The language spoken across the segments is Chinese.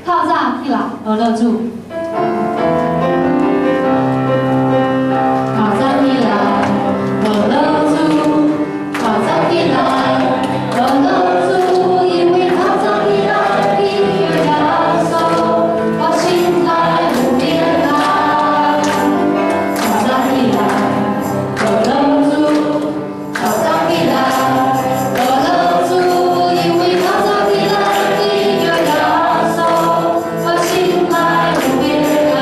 靠上起来，而乐住。靠上起来，而乐住。靠上起来，而乐住。因为靠上起来，音乐要走，我心态不变老。靠上起来，而乐住。靠上起来，而乐住。因为靠上起来，音乐要走，我心态不变老。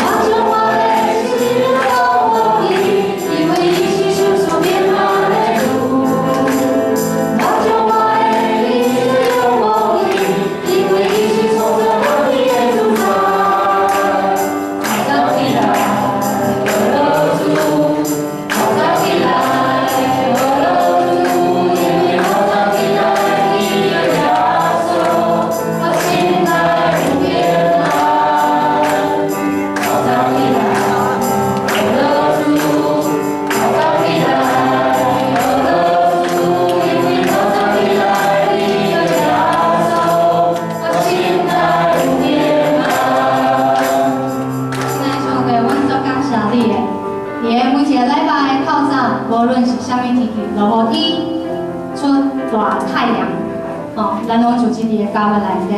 我将我的心交给你，因为一起手手变好的路。我将我的一切交给你，因为一起走着我的耶稣走。靠上起来，而乐住。靠上起来，而乐住。因为靠上起来，音乐要走，我心态不变老。靠上起来，而乐住。靠上起来，而乐住。因为靠上起来，音乐要走，我心态不变老。亲爱的兄弟，阮足感谢你的，你的每一个礼拜的靠上，无论是啥物天气，落雨天、出大太阳，咱拢就伫个教会内底，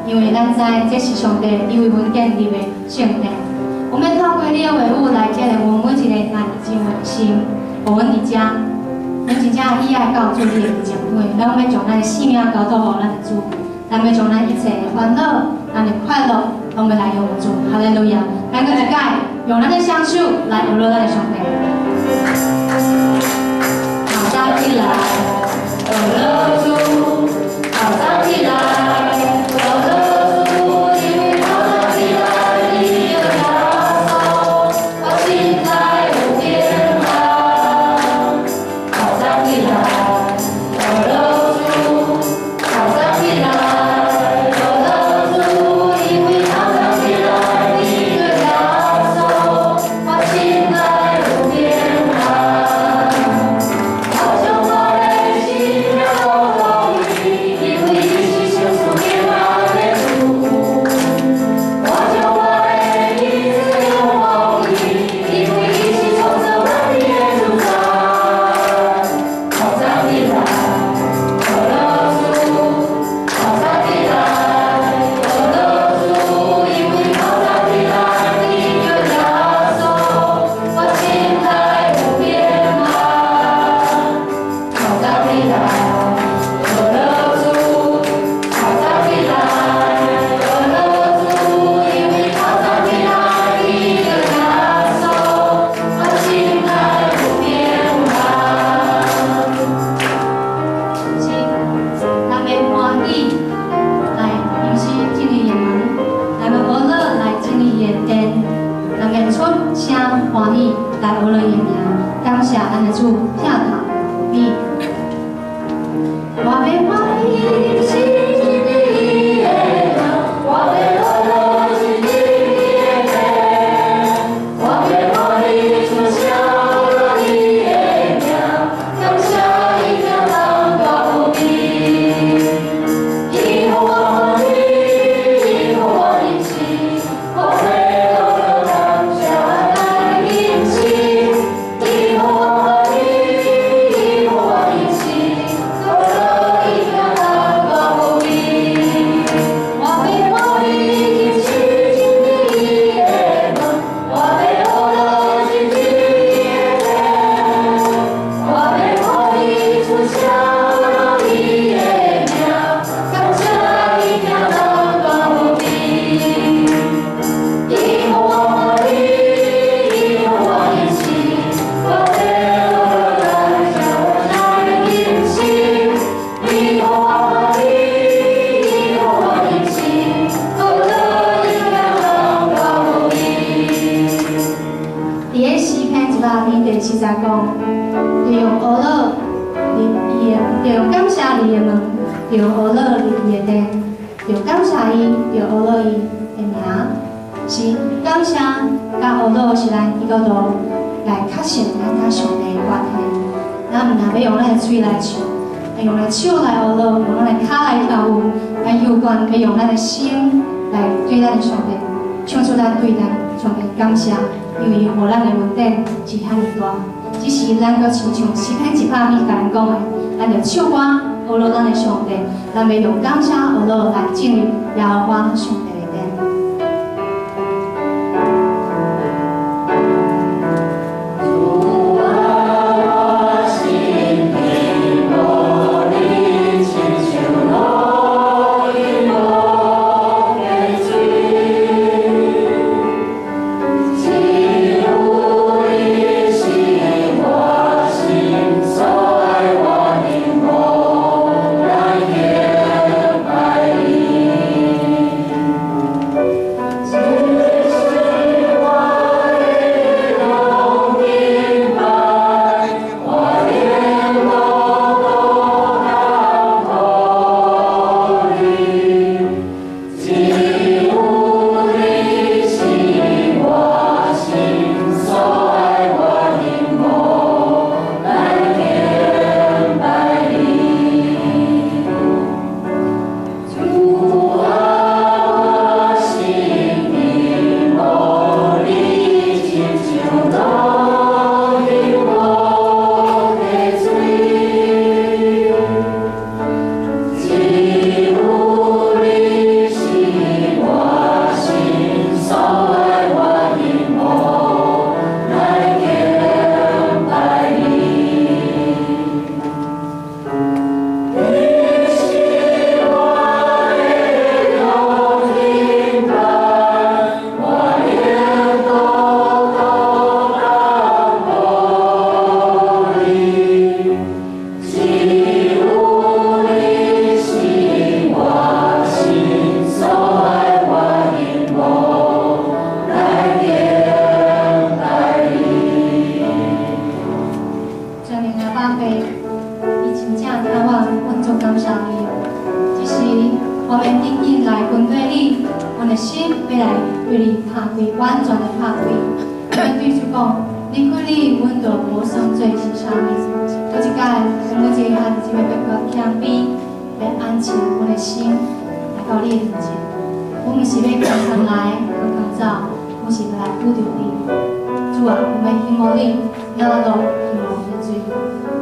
因为咱知这是上帝你为阮建立的圣殿。我们透过你的话语来建立阮每一个咱真的心，互阮伫遮，咱真正喜爱教主你的讲话，咱要将咱的性命交托互咱的主，咱要将咱一切的烦恼、咱的快乐，拢要来用主。哈利路亚！咱搁一届用咱的双手来娱乐咱的上帝。靠上起来，而乐住。靠上起来，而乐住。因为靠上起来，音乐要走，我心态不变老。靠上起来，而乐住。靠上起来，而乐住。因为靠上起来，音乐要走，我心态不变老。我将我的心交给你，因为一起手手变好的路。我将我的一切交给你，因为一起走着我的耶稣走。靠上起来，而乐住。靠上起来，而乐住。因为靠上起来，音乐要走，我心态不变老。靠上起来，而乐住。靠上起来，而乐住。因为靠上起来，音乐要走，我心态不变老。是，咱要欢喜来迎接进你的门，咱要娱乐来进你的殿，咱要出声欢喜来娱乐伊的名，感谢咱的主，听他你。我要欢喜进你的门，我要娱乐进你的殿，我要欢喜出声你的名，感谢你的人高你。以后我欢喜，以后我欢喜，我会乐感谢来迎接。以后我欢喜，以后我欢喜，我乐一个人高你。我要欢喜进你的门，我要乐进你的殿，我要欢喜出声你的名，感谢你的人高你。以后我欢喜，以后我欢喜，我要乐感谢来迎接。以后我欢喜，以后我欢喜，我乐一个人高你。伫个诗篇100篇第40讲，就用娱乐就用感谢你的门，就娱乐你的殿，就感谢伊，就娱乐伊的名。是感谢甲娱乐是咱基督徒来确信咱甲上帝的关系。咱毋若要用咱的嘴来唱，会用咱的手来学乐，用咱的脚来跳舞，咱有关要用咱的心来对咱的上帝，唱出咱对咱上帝感谢，因为互咱的恩典是遐尼大。只是咱搁亲像诗篇100米甲咱讲的，咱着唱歌学乐咱的上帝，咱要用感谢学乐来进入耶和华上帝的殿。主啊，我们希望你领导希望的水。